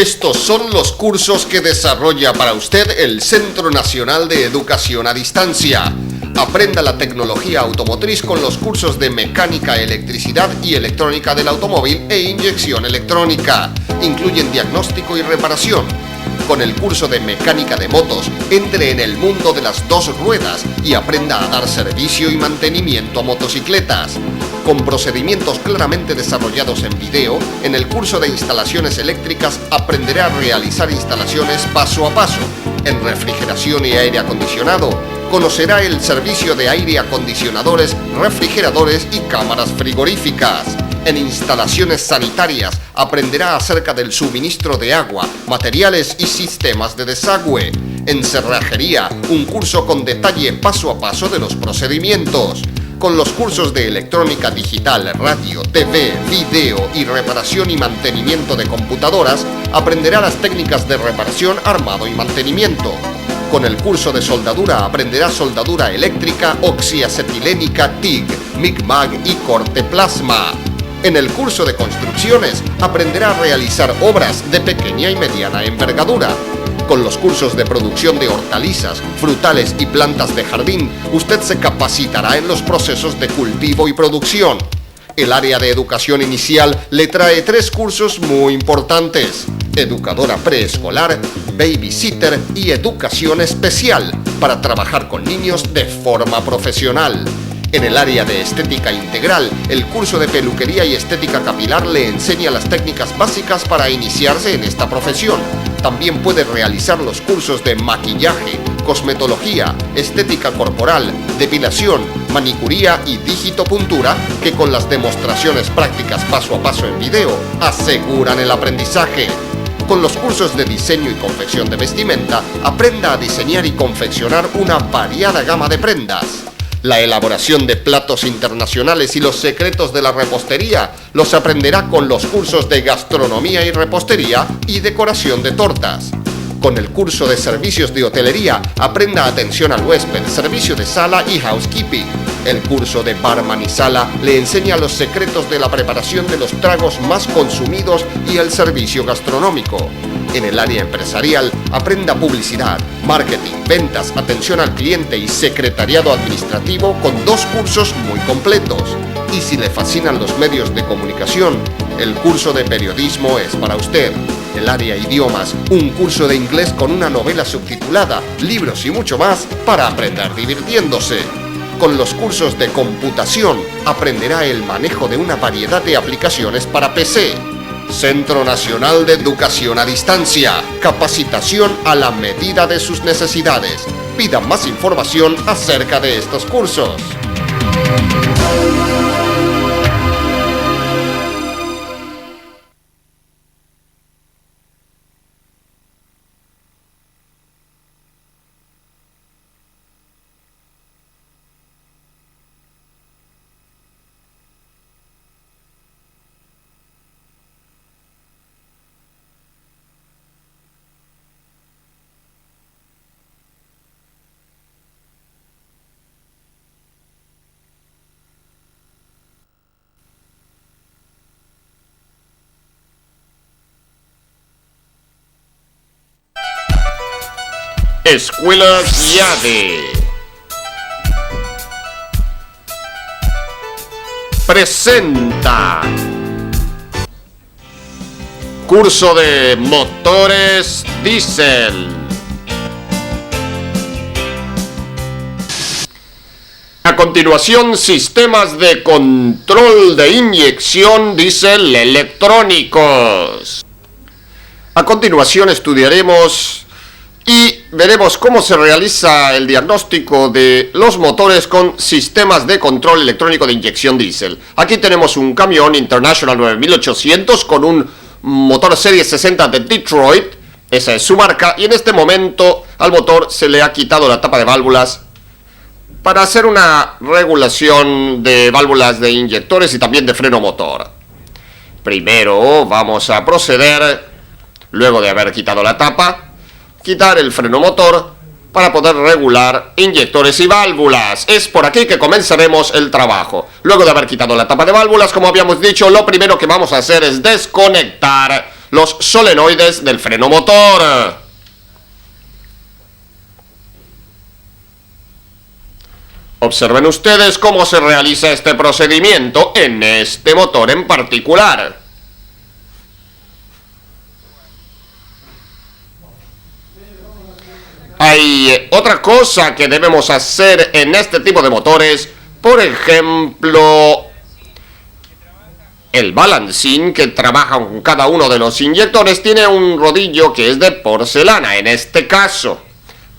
Estos son los cursos que desarrolla para usted el Centro Nacional de Educación a Distancia. Aprenda la tecnología automotriz con los cursos de mecánica, electricidad y electrónica del automóvil e inyección electrónica. Incluyen diagnóstico y reparación. Con el curso de mecánica de motos, entre en el mundo de las dos ruedas y aprenda a dar servicio y mantenimiento a motocicletas. Con procedimientos claramente desarrollados en video, en el curso de instalaciones eléctricas aprenderá a realizar instalaciones paso a paso. En refrigeración y aire acondicionado, conocerá el servicio de aire acondicionadores, refrigeradores y cámaras frigoríficas. En instalaciones sanitarias aprenderá acerca del suministro de agua, materiales y sistemas de desagüe. En cerrajería, un curso con detalle paso a paso de los procedimientos. Con los cursos de electrónica digital, radio, TV, video y reparación y mantenimiento de computadoras, aprenderá las técnicas de reparación, armado y mantenimiento. Con el curso de soldadura aprenderá soldadura eléctrica, oxiacetilénica, TIG, MIG-MAG y corte plasma. En el curso de construcciones aprenderá a realizar obras de pequeña y mediana envergadura. Con los cursos de producción de hortalizas, frutales y plantas de jardín, usted se capacitará en los procesos de cultivo y producción. El área de educación inicial le trae 3 cursos muy importantes: educadora preescolar, babysitter y educación especial, para trabajar con niños de forma profesional. En el área de estética integral, el curso de peluquería y estética capilar le enseña las técnicas básicas para iniciarse en esta profesión. También puede realizar los cursos de maquillaje, cosmetología, estética corporal, depilación, manicuría y digitopuntura, que con las demostraciones prácticas paso a paso en video aseguran el aprendizaje. Con los cursos de diseño y confección de vestimenta, aprenda a diseñar y confeccionar una variada gama de prendas. La elaboración de platos internacionales y los secretos de la repostería los aprenderá con los cursos de gastronomía y repostería y decoración de tortas. Con el curso de servicios de hotelería, aprenda atención al huésped, servicio de sala y housekeeping. El curso de barman y sala le enseña los secretos de la preparación de los tragos más consumidos y el servicio gastronómico. En el área empresarial, aprenda publicidad, marketing, ventas, atención al cliente y secretariado administrativo con 2 cursos muy completos. Y si le fascinan los medios de comunicación, el curso de periodismo es para usted. El área idiomas, un curso de inglés con una novela subtitulada, libros y mucho más para aprender divirtiéndose. Con los cursos de computación, aprenderá el manejo de una variedad de aplicaciones para PC. Centro Nacional de Educación a Distancia. Capacitación a la medida de sus necesidades. Pida más información acerca de estos cursos. Escuela Guiade presenta curso de motores diésel. A continuación, sistemas de control de inyección diésel electrónicos. A continuación estudiaremos y veremos cómo se realiza el diagnóstico de los motores con sistemas de control electrónico de inyección diésel. Aquí tenemos un camión International 9800 con un motor serie 60 de Detroit, esa es su marca, y en este momento al motor se le ha quitado la tapa de válvulas para hacer una regulación de válvulas de inyectores y también de freno motor. Primero vamos a proceder, luego de haber quitado la tapa, quitar el freno motor para poder regular inyectores y válvulas. Es por aquí que comenzaremos el trabajo. Luego de haber quitado la tapa de válvulas, como habíamos dicho, lo primero que vamos a hacer es desconectar los solenoides del freno motor. Observen ustedes cómo se realiza este procedimiento en este motor en particular. Hay otra cosa que debemos hacer en este tipo de motores, por ejemplo, el balancín que trabaja con cada uno de los inyectores tiene un rodillo que es de porcelana en este caso.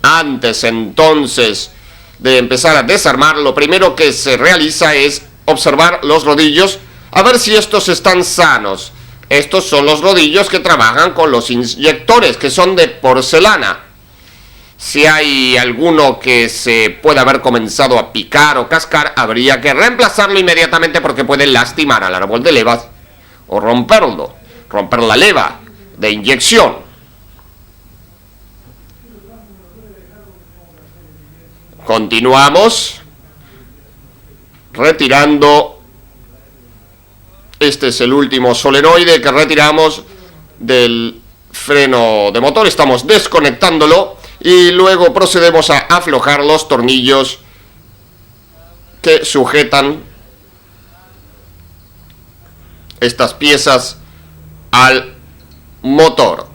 Antes entonces de empezar a desarmar, lo primero que se realiza es observar los rodillos a ver si estos están sanos. Estos son los rodillos que trabajan con los inyectores, que son de porcelana. Si hay alguno que se puede haber comenzado a picar o cascar, habría que reemplazarlo inmediatamente porque puede lastimar al árbol de levas o romperlo, romper la leva de inyección. Continuamos retirando. Este es el último solenoide que retiramos del freno de motor. Estamos desconectándolo y luego procedemos a aflojar los tornillos que sujetan estas piezas al motor.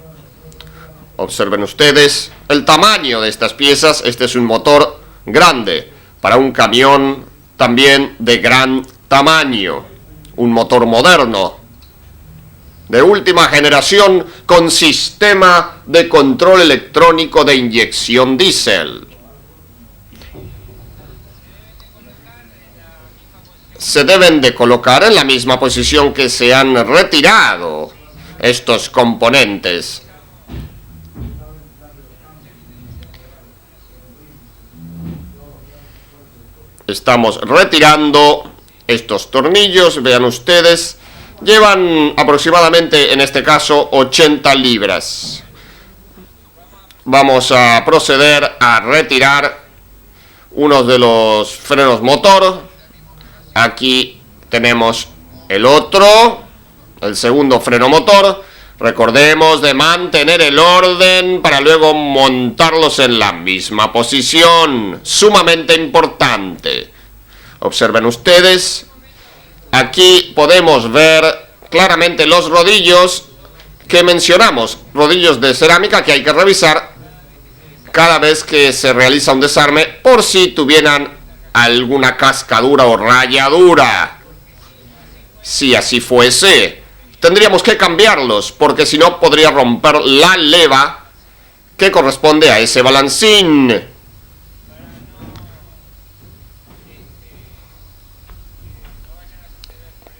Observen ustedes el tamaño de estas piezas. Este es un motor grande para un camión también de gran tamaño, un motor moderno de última generación con sistema de control electrónico de inyección diésel. Se deben de colocar en la misma posición que se han retirado estos componentes. Estamos retirando estos tornillos, vean ustedes, llevan aproximadamente, en este caso, 80 libras. Vamos a proceder a retirar uno de los frenos motor. Aquí tenemos el otro, el segundo freno motor. Recordemos de mantener el orden para luego montarlos en la misma posición. Sumamente importante. Observen ustedes. Aquí podemos ver claramente los rodillos que mencionamos. Rodillos de cerámica que hay que revisar cada vez que se realiza un desarme por si tuvieran alguna cascadura o rayadura. Si así fuese, tendríamos que cambiarlos, porque si no podría romper la leva que corresponde a ese balancín.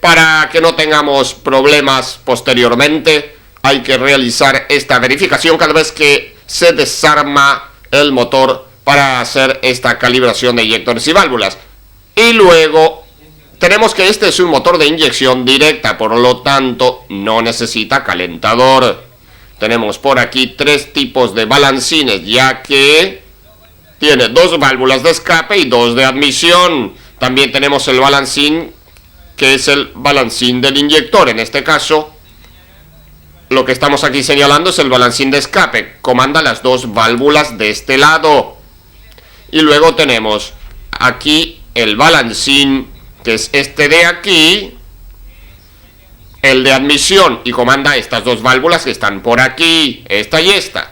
Para que no tengamos problemas posteriormente, hay que realizar esta verificación cada vez que se desarma el motor para hacer esta calibración de inyectores y válvulas. Y luego tenemos que este es un motor de inyección directa, por lo tanto no necesita calentador. Tenemos por aquí 3 tipos de balancines, ya que tiene 2 válvulas de escape y 2 de admisión. También tenemos el balancín, que es el balancín del inyector. En este caso, lo que estamos aquí señalando es el balancín de escape. Comanda las 2 válvulas de este lado. Y luego tenemos aquí el balancín, que es este de aquí, el de admisión, y comanda estas 2 válvulas que están por aquí, esta y esta.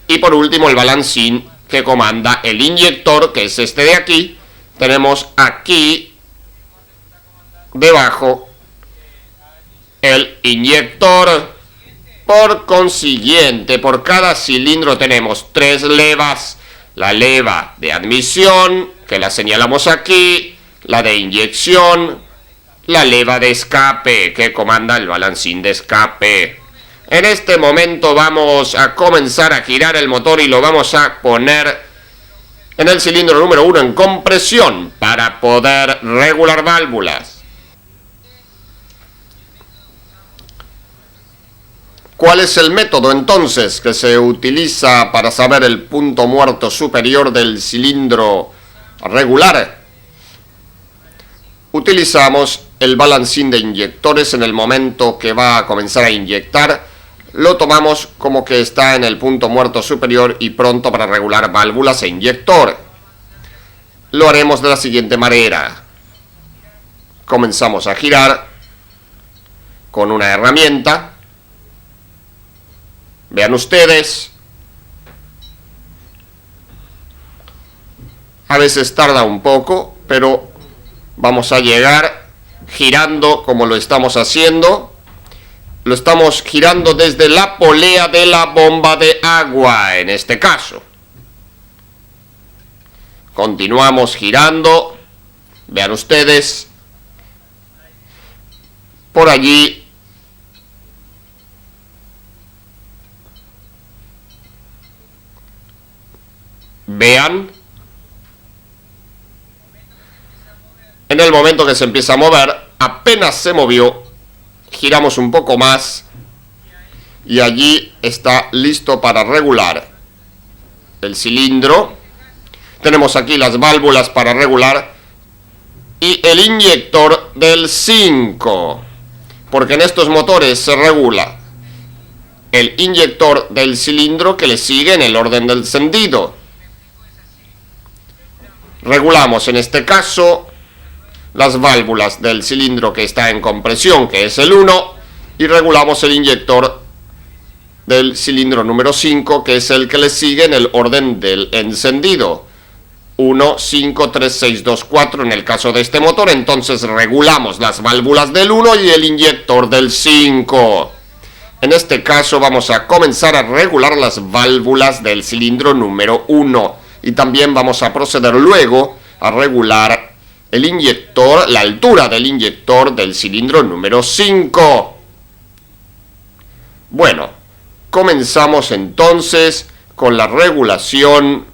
Y por último el balancín que comanda el inyector, que es este de aquí. Tenemos aquí debajo el inyector. Por consiguiente, por cada cilindro tenemos 3 levas. La leva de admisión, que la señalamos aquí, la de inyección, la leva de escape, que comanda el balancín de escape. En este momento vamos a comenzar a girar el motor y lo vamos a poner en el cilindro número 1 en compresión para poder regular válvulas. ¿Cuál es el método entonces que se utiliza para saber el punto muerto superior del cilindro regular? Utilizamos el balancín de inyectores en el momento que va a comenzar a inyectar. Lo tomamos como que está en el punto muerto superior y pronto para regular válvulas e inyector. Lo haremos de la siguiente manera. Comenzamos a girar con una herramienta. Vean ustedes. A veces tarda un poco, pero vamos a llegar girando como lo estamos haciendo. Lo estamos girando desde la polea de la bomba de agua, en este caso. Continuamos girando. Vean ustedes. Por allí. Vean. En el momento que se empieza a mover, apenas se movió, giramos un poco más y allí está listo para regular el cilindro. Tenemos aquí las válvulas para regular y el inyector del 5, porque en estos motores se regula el inyector del cilindro que le sigue en el orden del encendido. Regulamos en este caso las válvulas del cilindro que está en compresión, que es el 1, y regulamos el inyector del cilindro número 5, que es el que le sigue en el orden del encendido. 1, 5, 3, 6, 2, 4 en el caso de este motor. Entonces regulamos las válvulas del 1 y el inyector del 5. En este caso vamos a comenzar a regular las válvulas del cilindro número 1 y también vamos a proceder luego a regular el inyector, la altura del inyector del cilindro número 5. Bueno, comenzamos entonces con la regulación.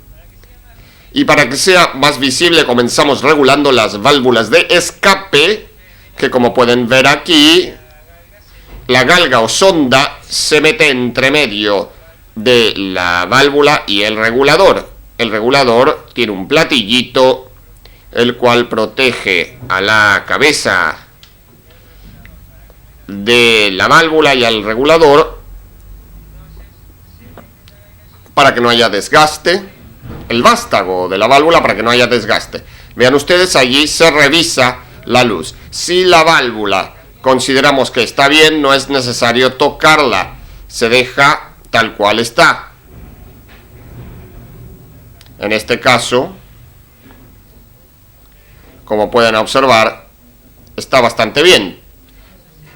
Y para que sea más visible, comenzamos regulando las válvulas de escape, que como pueden ver aquí, la galga o sonda se mete entre medio de la válvula y el regulador. El regulador tiene un platillito el cual protege a la cabeza de la válvula y al regulador para que no haya desgaste, el vástago de la válvula para que no haya desgaste. Vean ustedes, allí se revisa la luz. Si la válvula consideramos que está bien, no es necesario tocarla, se deja tal cual está. En este caso, como pueden observar, está bastante bien.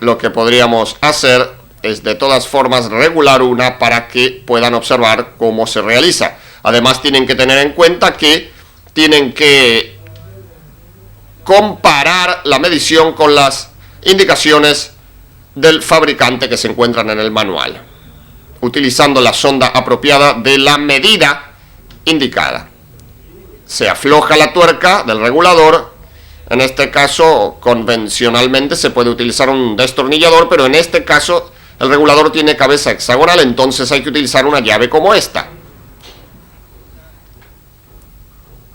Lo que podríamos hacer es de todas formas regular una para que puedan observar cómo se realiza. Además tienen que tener en cuenta que tienen que comparar la medición con las indicaciones del fabricante que se encuentran en el manual, utilizando la sonda apropiada de la medida indicada. Se afloja la tuerca del regulador. En este caso, convencionalmente se puede utilizar un destornillador, pero en este caso el regulador tiene cabeza hexagonal, entonces hay que utilizar una llave como esta.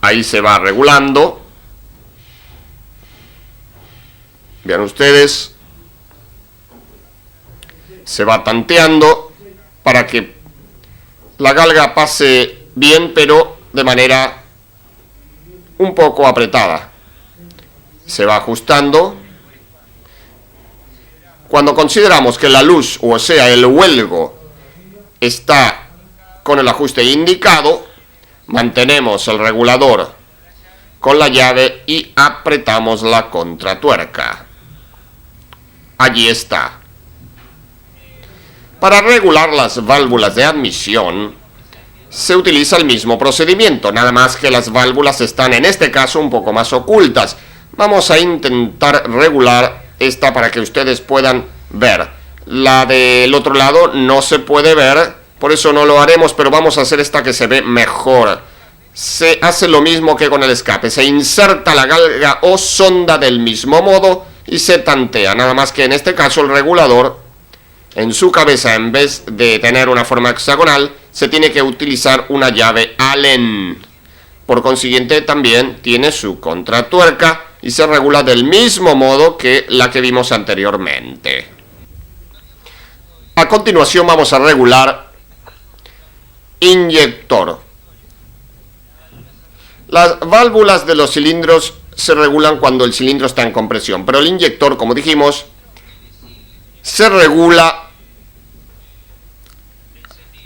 Ahí se va regulando. Vean ustedes. Se va tanteando para que la galga pase bien, pero de manera un poco apretada. Se va ajustando. Cuando consideramos que la luz, o sea, el huelgo, está con el ajuste indicado, mantenemos el regulador con la llave y apretamos la contratuerca. Allí está. Para regular las válvulas de admisión, se utiliza el mismo procedimiento, nada más que las válvulas están en este caso un poco más ocultas. Vamos a intentar regular esta para que ustedes puedan ver. La del otro lado no se puede ver, por eso no lo haremos, pero vamos a hacer esta que se ve mejor. Se hace lo mismo que con el escape, se inserta la galga o sonda del mismo modo y se tantea, nada más que en este caso el regulador, en su cabeza, en vez de tener una forma hexagonal, se tiene que utilizar una llave Allen. Por consiguiente, también tiene su contratuerca y se regula del mismo modo que la que vimos anteriormente. A continuación vamos a regular inyector. Las válvulas de los cilindros se regulan cuando el cilindro está en compresión, pero el inyector, como dijimos, se regula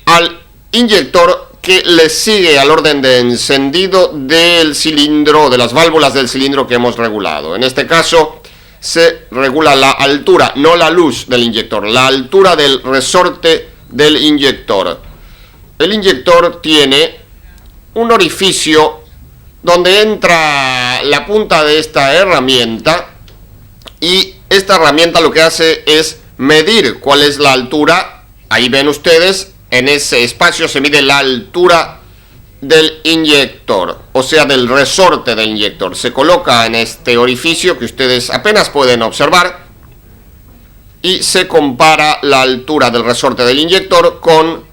al inyector que le sigue al orden de encendido del cilindro, de las válvulas del cilindro que hemos regulado. En este caso se regula la altura, no la luz del inyector, la altura del resorte del inyector. El inyector tiene un orificio donde entra la punta de esta herramienta, y esta herramienta lo que hace es medir cuál es la altura. Ahí ven ustedes, en ese espacio se mide la altura del inyector, o sea, del resorte del inyector. Se coloca en este orificio que ustedes apenas pueden observar y se compara la altura del resorte del inyector con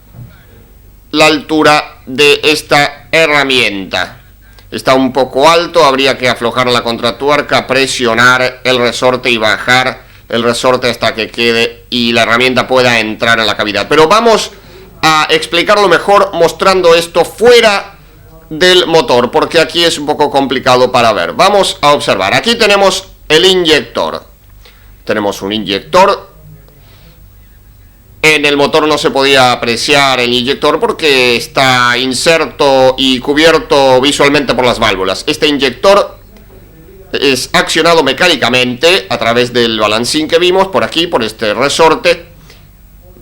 la altura de esta herramienta. Está un poco alto, habría que aflojar la contratuerca, presionar el resorte y bajar el resorte hasta que quede y la herramienta pueda entrar en la cavidad. Pero vamos a explicarlo mejor mostrando esto fuera del motor, porque aquí es un poco complicado para ver. Vamos a observar. Aquí tenemos el inyector. Tenemos un inyector. En el motor no se podía apreciar el inyector porque está inserto y cubierto visualmente por las válvulas. Este inyector es accionado mecánicamente a través del balancín que vimos por aquí, por este resorte,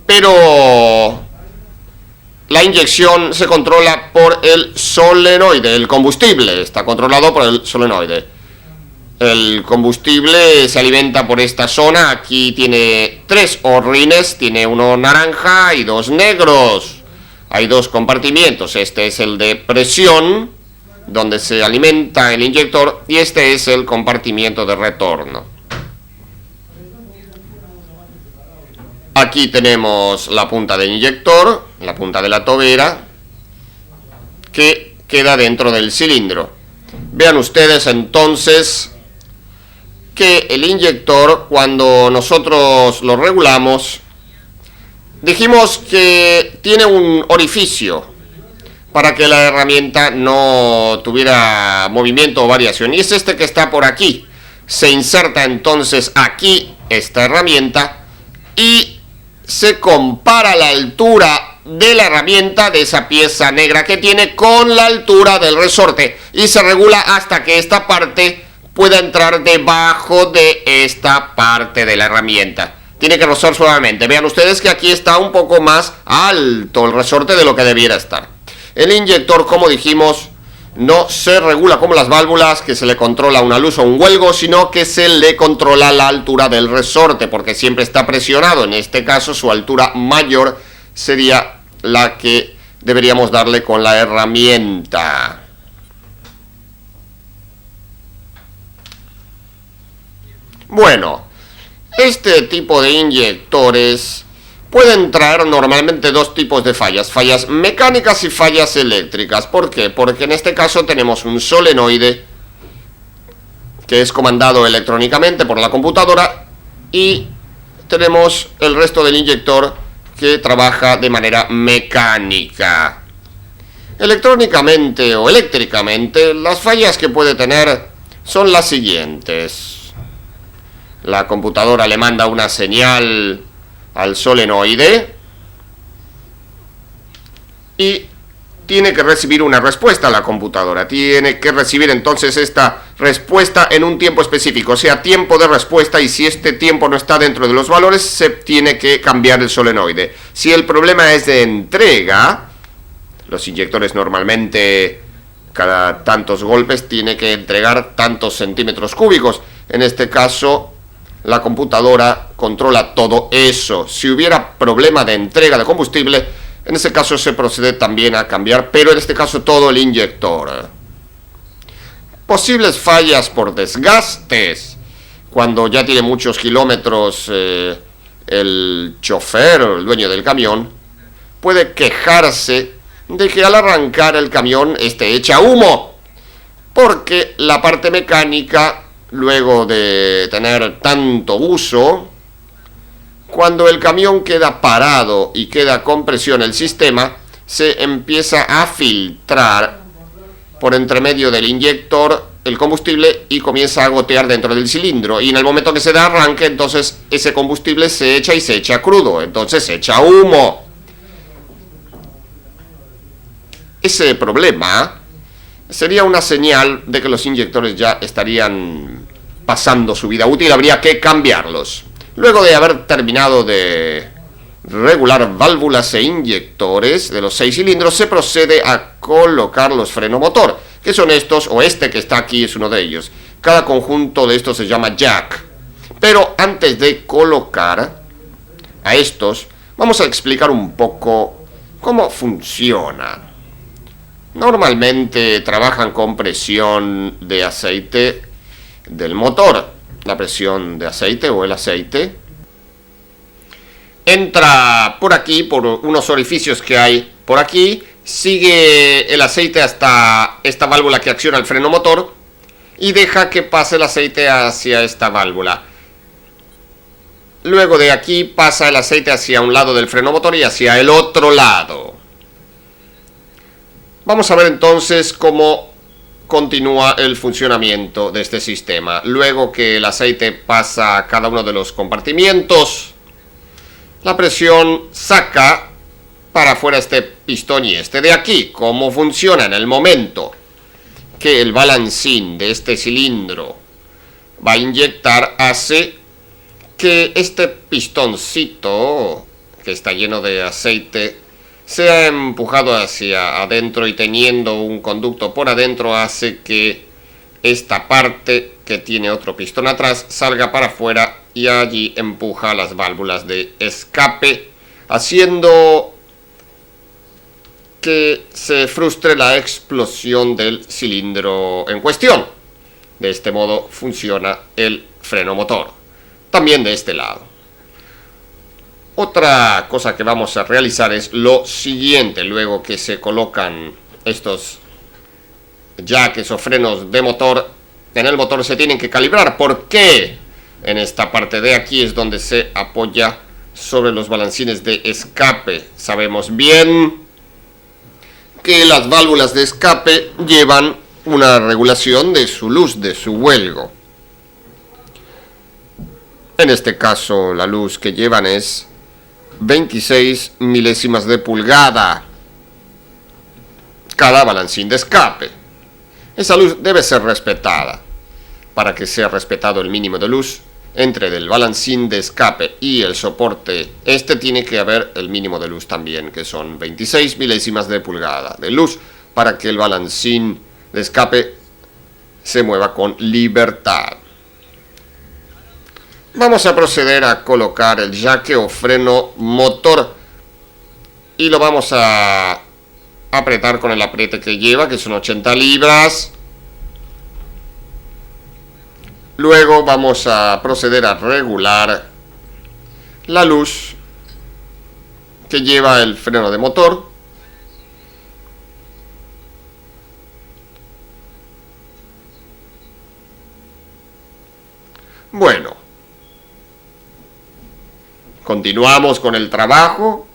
pero la inyección se controla por el solenoide. El combustible está controlado por el solenoide. El combustible se alimenta por esta zona. Aquí tiene 3 horrines, tiene uno naranja y 2 negros. Hay 2 compartimientos. Este es el de presión, donde se alimenta el inyector, y este es el compartimiento de retorno. Aquí tenemos la punta del inyector, la punta de la tobera, que queda dentro del cilindro. Vean ustedes entonces que el inyector, cuando nosotros lo regulamos, dijimos que tiene un orificio para que la herramienta no tuviera movimiento o variación, y es este que está por aquí. Se inserta entonces aquí esta herramienta y se compara la altura de la herramienta, de esa pieza negra que tiene, con la altura del resorte, y se regula hasta que esta parte pueda entrar debajo de esta parte de la herramienta. Tiene que rozar suavemente. Vean ustedes que aquí está un poco más alto el resorte de lo que debiera estar. El inyector, como dijimos, no se regula como las válvulas, que se le controla una luz o un huelgo, sino que se le controla la altura del resorte, porque siempre está presionado. En este caso, su altura mayor sería la que deberíamos darle con la herramienta. Bueno, este tipo de inyectores pueden traer normalmente 2 tipos de fallas: fallas mecánicas y fallas eléctricas. ¿Por qué? Porque en este caso tenemos un solenoide que es comandado electrónicamente por la computadora, y tenemos el resto del inyector que trabaja de manera mecánica. Electrónicamente o eléctricamente, las fallas que puede tener son las siguientes. La computadora le manda una señal al solenoide y tiene que recibir una respuesta a la computadora. Tiene que recibir entonces esta respuesta en un tiempo específico, o sea, tiempo de respuesta, y si este tiempo no está dentro de los valores, se tiene que cambiar el solenoide. Si el problema es de entrega, los inyectores normalmente cada tantos golpes tiene que entregar tantos centímetros cúbicos. En este caso, la computadora controla todo eso. Si hubiera problema de entrega de combustible, en ese caso se procede también a cambiar, pero en este caso todo el inyector. Posibles fallas por desgastes: cuando ya tiene muchos kilómetros el chofer o el dueño del camión puede quejarse de que al arrancar el camión echa humo, porque la parte mecánica luego de tener tanto uso, cuando el camión queda parado y queda con presión el sistema, se empieza a filtrar por entre medio del inyector el combustible y comienza a gotear dentro del cilindro, y en el momento que se da arranque, entonces ese combustible se echa y se echa crudo, entonces se echa humo. Ese problema sería una señal de que los inyectores ya estarían pasando su vida útil, habría que cambiarlos. Luego de haber terminado de regular válvulas e inyectores de los 6 cilindros, se procede a colocar los frenos motor, que son estos, o este que está aquí es uno de ellos. Cada conjunto de estos se llama jack. Pero antes de colocar a estos, vamos a explicar un poco cómo funciona. Normalmente trabajan con presión de aceite del motor. La presión de aceite o el aceite entra por aquí, por unos orificios que hay por aquí, sigue el aceite hasta esta válvula que acciona el freno motor y deja que pase el aceite hacia esta válvula. Luego de aquí pasa el aceite hacia un lado del freno motor y hacia el otro lado. Vamos a ver entonces cómo continúa el funcionamiento de este sistema. Luego que el aceite pasa a cada uno de los compartimientos, la presión saca para afuera este pistón y este de aquí. Cómo funciona en el momento que el balancín de este cilindro va a inyectar, hace que este pistoncito que está lleno de aceite sea empujado hacia adentro, y teniendo un conducto por adentro hace que esta parte que tiene otro pistón atrás salga para afuera y allí empuja las válvulas de escape, haciendo que se frustre la explosión del cilindro en cuestión. De este modo funciona el freno motor. También de este lado. Otra cosa que vamos a realizar es lo siguiente. Luego que se colocan estos jacks o frenos de motor en el motor, se tienen que calibrar. ¿Por qué? En esta parte de aquí es donde se apoya sobre los balancines de escape. Sabemos bien que las válvulas de escape llevan una regulación de su luz, de su huelgo. En este caso la luz que llevan es 26 milésimas de pulgada cada balancín de escape. Esa luz debe ser respetada. Para que sea respetado el mínimo de luz entre el balancín de escape y el soporte, tiene que haber el mínimo de luz también, que son 26 milésimas de pulgada de luz, para que el balancín de escape se mueva con libertad. Vamos a proceder a colocar el jack o freno motor y lo vamos a apretar con el apriete que lleva, que son 80 libras. Luego vamos a proceder a regular la luz que lleva el freno de motor. Bueno, continuamos con el trabajo.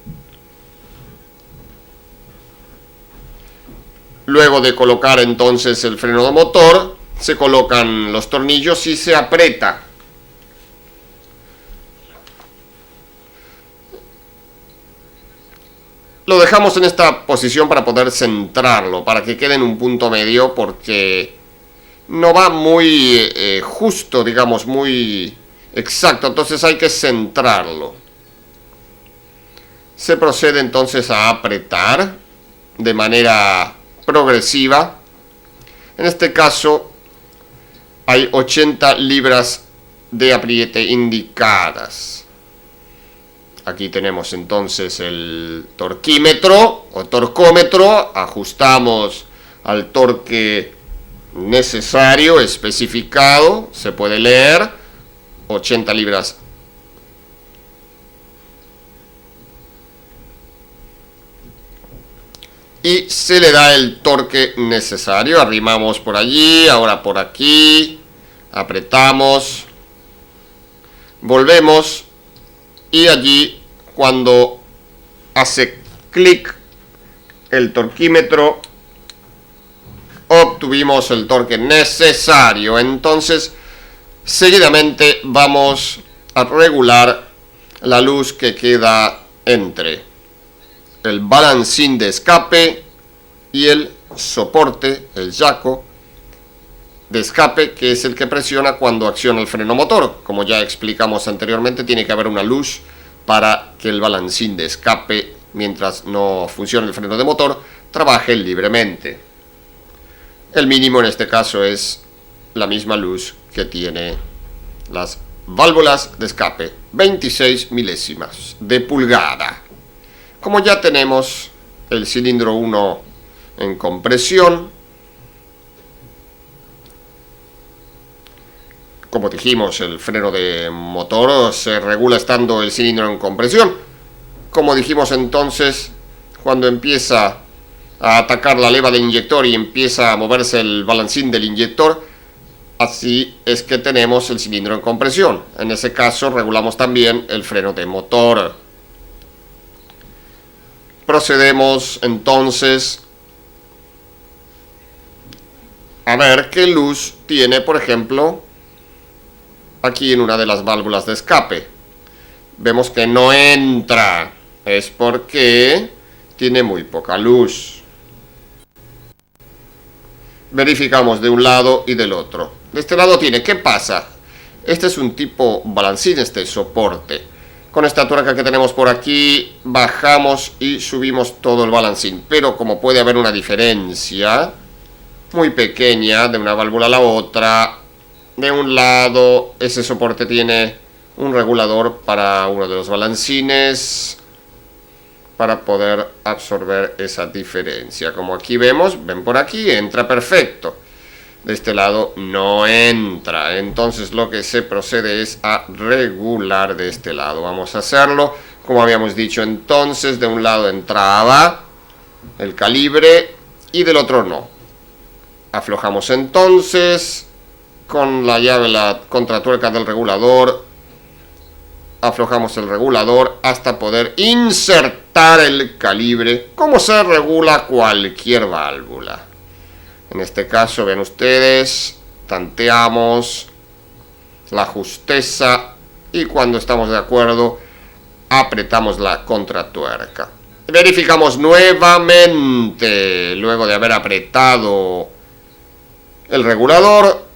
Luego de colocar entonces el freno de motor, se colocan los tornillos y se aprieta. Lo dejamos en esta posición para poder centrarlo, para que quede en un punto medio, porque no va muy justo, digamos, muy exacto, entonces hay que centrarlo. Se procede entonces a apretar de manera progresiva. En este caso hay 80 libras de apriete indicadas. Aquí tenemos entonces el torquímetro o torcómetro. Ajustamos al torque necesario, especificado, se puede leer, 80 libras. Y se le da el torque necesario. Arrimamos por allí, ahora por aquí. Apretamos, volvemos y allí cuando hace clic el torquímetro obtuvimos el torque necesario. Entonces seguidamente vamos a regular la luz que queda entre el balancín de escape y el soporte, el yaco de escape, que es el que presiona cuando acciona el freno motor. Como ya explicamos anteriormente, tiene que haber una luz para que el balancín de escape, mientras no funcione el freno de motor, trabaje libremente. El mínimo en este caso es la misma luz que tiene las válvulas de escape, 26 milésimas de pulgada. Como ya tenemos el cilindro 1 en compresión, como dijimos, el freno de motor se regula estando el cilindro en compresión. Como dijimos entonces, cuando empieza a atacar la leva del inyector y empieza a moverse el balancín del inyector, así es que tenemos el cilindro en compresión. En ese caso regulamos también el freno de motor. Procedemos entonces a ver qué luz tiene, por ejemplo, aquí en una de las válvulas de escape. Vemos que no entra, es porque tiene muy poca luz. Verificamos de un lado y del otro. De este lado tiene, ¿qué pasa? Este es un tipo balancín, este soporte. Con esta tuerca que tenemos por aquí, bajamos y subimos todo el balancín. Pero como puede haber una diferencia muy pequeña de una válvula a la otra, de un lado ese soporte tiene un regulador para uno de los balancines, para poder absorber esa diferencia. Como aquí vemos, ven por aquí, entra perfecto. De este lado no entra. Entonces lo que se procede es a regular de este lado. Vamos a hacerlo. Como habíamos dicho entonces, de un lado entraba el calibre y del otro no. Aflojamos entonces con la llave, la contratuerca del regulador. Aflojamos el regulador hasta poder insertar el calibre, como se regula cualquier válvula. En este caso, ven ustedes, tanteamos la justeza y cuando estamos de acuerdo, apretamos la contratuerca. Verificamos nuevamente, luego de haber apretado el regulador,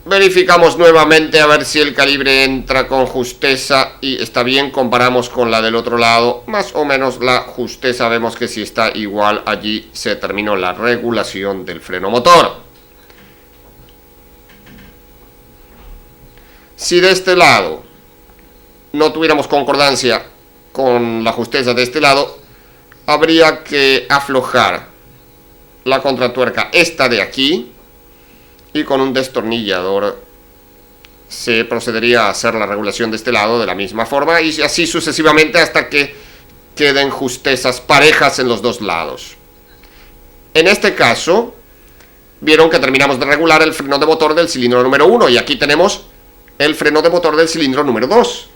verificamos nuevamente a ver si el calibre entra con justeza y está bien. Comparamos con la del otro lado, más o menos la justeza, vemos que si está igual, allí se terminó la regulación del freno motor. Si de este lado no tuviéramos concordancia con la justeza de este lado, habría que aflojar la contratuerca, esta de aquí, y con un destornillador se procedería a hacer la regulación de este lado de la misma forma y así sucesivamente hasta que queden justezas parejas en los dos lados. En este caso, vieron que terminamos de regular el freno de motor del cilindro número 1 y aquí tenemos el freno de motor del cilindro número 2.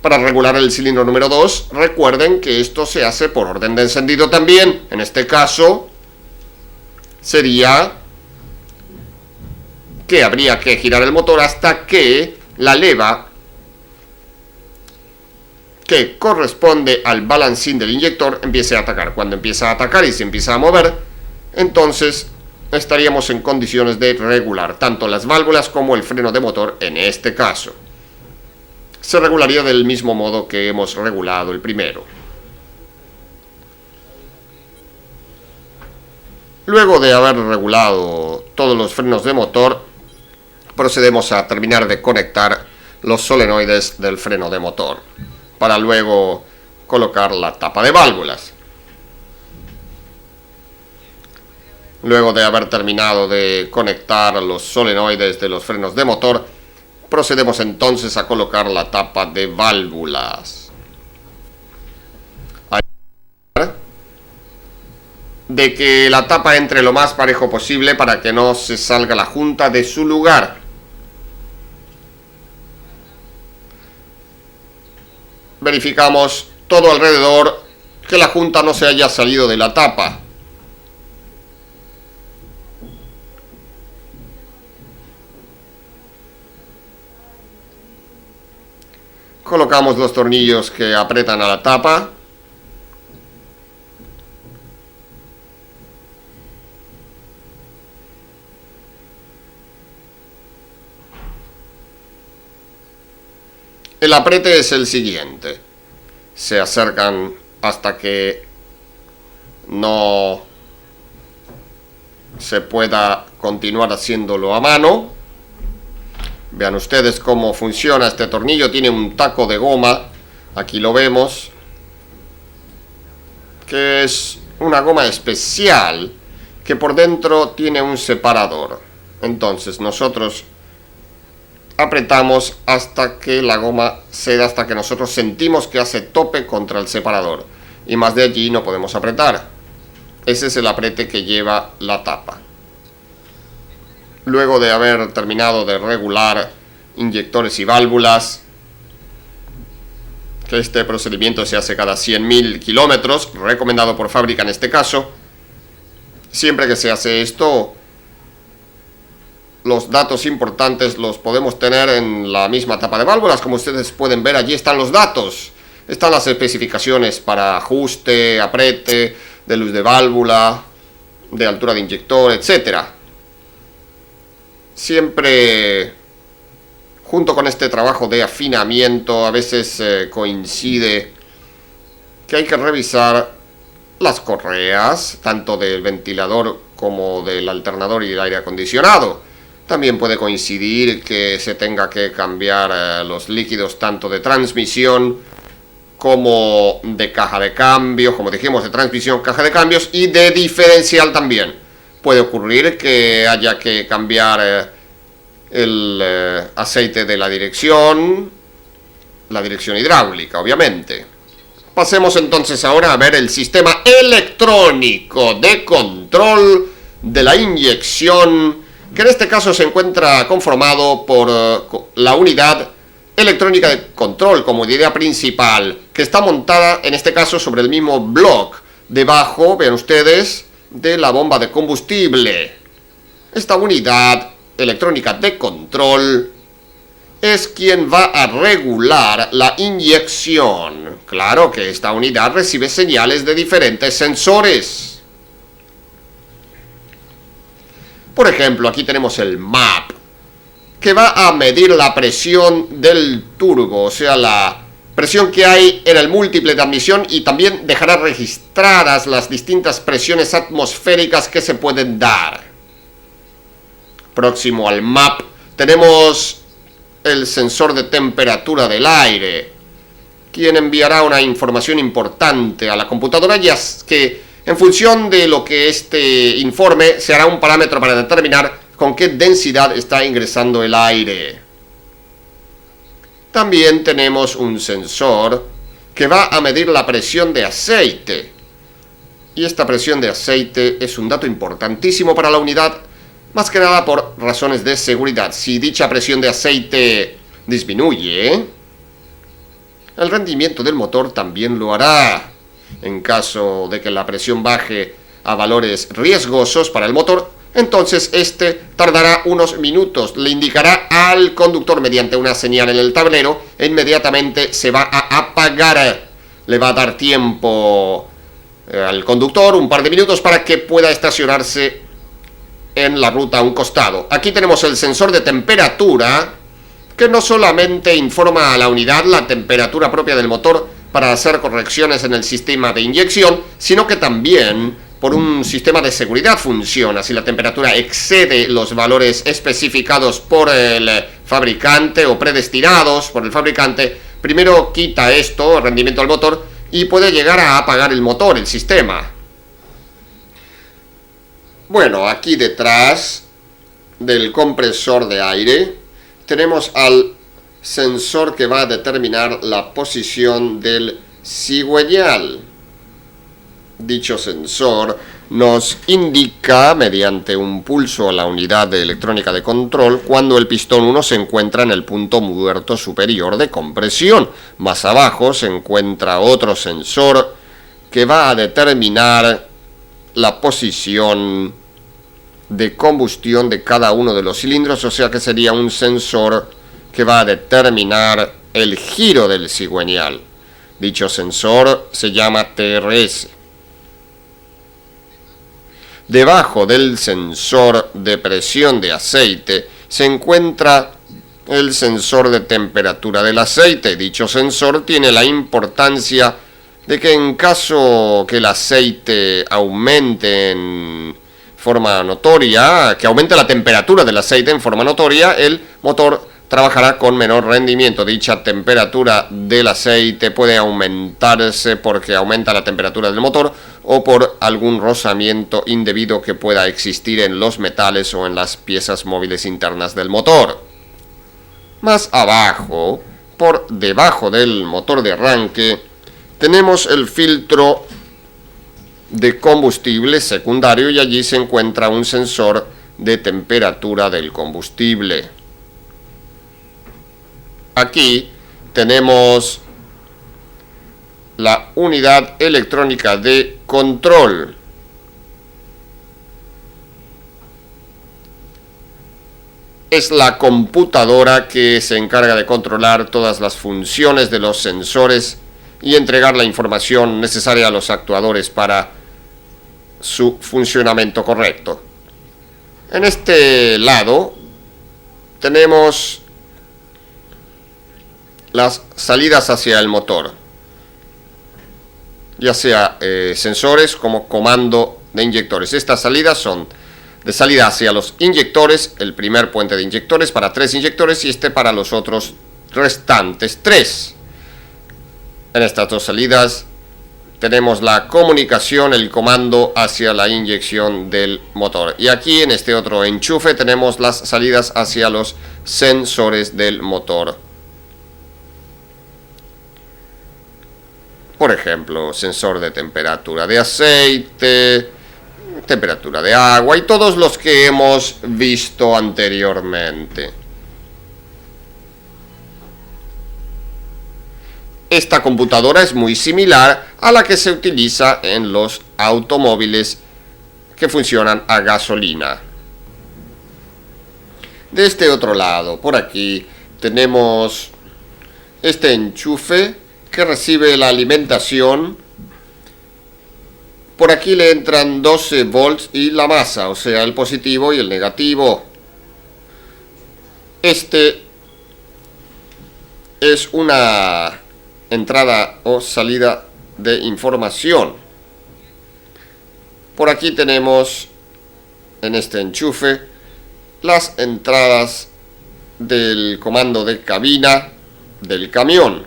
Para regular el cilindro número 2, recuerden que esto se hace por orden de encendido también. En este caso, sería que habría que girar el motor hasta que la leva que corresponde al balancín del inyector empiece a atacar. Cuando empieza a atacar y se empieza a mover, entonces estaríamos en condiciones de regular tanto las válvulas como el freno de motor. En este caso se regularía del mismo modo que hemos regulado el primero. Luego de haber regulado todos los frenos de motor, procedemos a terminar de conectar los solenoides del freno de motor para luego colocar la tapa de válvulas. Luego de haber terminado de conectar los solenoides de los frenos de motor, procedemos entonces a colocar la tapa de válvulas. de que la tapa entre lo más parejo posible para que no se salga la junta de su lugar. Verificamos todo alrededor que la junta no se haya salido de la tapa. Colocamos los tornillos que apretan a la tapa. El aprete es el siguiente. Se acercan hasta que no se pueda continuar haciéndolo a mano. Vean ustedes cómo funciona este tornillo. Tiene un taco de goma. Aquí lo vemos. Que es una goma especial que por dentro tiene un separador. Entonces nosotros apretamos hasta que la goma ceda, hasta que nosotros sentimos que hace tope contra el separador. Y más de allí no podemos apretar. Ese es el aprete que lleva la tapa. Luego de haber terminado de regular inyectores y válvulas, que este procedimiento se hace cada 100.000 kilómetros, recomendado por fábrica en este caso, siempre que se hace esto, los datos importantes los podemos tener en la misma tapa de válvulas. Como ustedes pueden ver, allí están los datos. Están las especificaciones para ajuste, aprete, de luz de válvula, de altura de inyector, etc. Siempre junto con este trabajo de afinamiento, a veces coincide que hay que revisar las correas, tanto del ventilador como del alternador y del aire acondicionado. También puede coincidir que se tenga que cambiar los líquidos tanto de transmisión como de caja de cambios, como dijimos, de transmisión, caja de cambios, y de diferencial también. Puede ocurrir que haya que cambiar el aceite de la dirección hidráulica, obviamente. Pasemos entonces ahora a ver el sistema electrónico de control de la inyección, que en este caso se encuentra conformado por la unidad electrónica de control como idea principal, que está montada en este caso sobre el mismo bloque debajo, vean ustedes, de la bomba de combustible. Esta unidad electrónica de control es quien va a regular la inyección. Claro que esta unidad recibe señales de diferentes sensores. Por ejemplo, aquí tenemos el MAP, que va a medir la presión del turbo, o sea, la presión que hay en el múltiple de admisión, y también dejará registradas las distintas presiones atmosféricas que se pueden dar. Próximo al MAP tenemos el sensor de temperatura del aire, quien enviará una información importante a la computadora, ya que en función de lo que este informe se hará un parámetro para determinar con qué densidad está ingresando el aire. También tenemos un sensor que va a medir la presión de aceite. Y esta presión de aceite es un dato importantísimo para la unidad, más que nada por razones de seguridad. Si dicha presión de aceite disminuye, el rendimiento del motor también lo hará. En caso de que la presión baje a valores riesgosos para el motor, entonces este tardará unos minutos, le indicará al conductor mediante una señal en el tablero e inmediatamente se va a apagar. Le va a dar tiempo al conductor, un par de minutos, para que pueda estacionarse en la ruta a un costado. Aquí tenemos el sensor de temperatura, que no solamente informa a la unidad la temperatura propia del motor para hacer correcciones en el sistema de inyección, sino que también por un sistema de seguridad funciona. Si la temperatura excede los valores especificados por el fabricante o predestinados por el fabricante, primero quita esto, el rendimiento del motor, y puede llegar a apagar el motor, el sistema. Bueno, aquí detrás del compresor de aire tenemos al sensor que va a determinar la posición del cigüeñal. Dicho sensor nos indica mediante un pulso a la unidad de electrónica de control cuando el pistón 1 se encuentra en el punto muerto superior de compresión. Más abajo se encuentra otro sensor que va a determinar la posición de combustión de cada uno de los cilindros, o sea que sería un sensor que va a determinar el giro del cigüeñal. Dicho sensor se llama TRS. Debajo del sensor de presión de aceite se encuentra el sensor de temperatura del aceite. Dicho sensor tiene la importancia de que en caso que el aceite aumente en forma notoria, que aumente la temperatura del aceite en forma notoria, el motor trabajará con menor rendimiento. Dicha temperatura del aceite puede aumentarse porque aumenta la temperatura del motor o por algún rozamiento indebido que pueda existir en los metales o en las piezas móviles internas del motor. Más abajo, por debajo del motor de arranque, tenemos el filtro de combustible secundario y allí se encuentra un sensor de temperatura del combustible. Aquí tenemos la unidad electrónica de control. Es la computadora que se encarga de controlar todas las funciones de los sensores y entregar la información necesaria a los actuadores para su funcionamiento correcto. En este lado tenemos las salidas hacia el motor, ya sea sensores como comando de inyectores. Estas salidas son de salida hacia los inyectores, el primer puente de inyectores para 3 inyectores y este para los otros restantes 3. En estas 2 salidas tenemos la comunicación, el comando hacia la inyección del motor. Y aquí en este otro enchufe tenemos las salidas hacia los sensores del motor. Por ejemplo, sensor de temperatura de aceite, temperatura de agua y todos los que hemos visto anteriormente. Esta computadora es muy similar a la que se utiliza en los automóviles que funcionan a gasolina. De este otro lado, por aquí, tenemos este enchufe que recibe la alimentación. Por aquí le entran 12 volts y la masa, o sea, el positivo y el negativo. Este es una entrada o salida de información. Por aquí tenemos en este enchufe las entradas del comando de cabina del camión.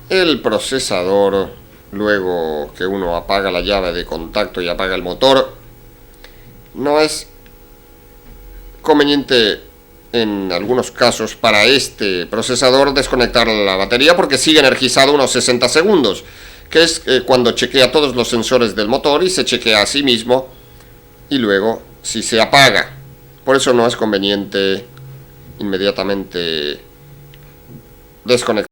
El procesador, luego que uno apaga la llave de contacto y apaga el motor, no es conveniente en algunos casos para este procesador desconectar la batería porque sigue energizado unos 60 segundos, que es cuando chequea todos los sensores del motor y se chequea a sí mismo y luego si se apaga. Por eso no es conveniente inmediatamente desconectar.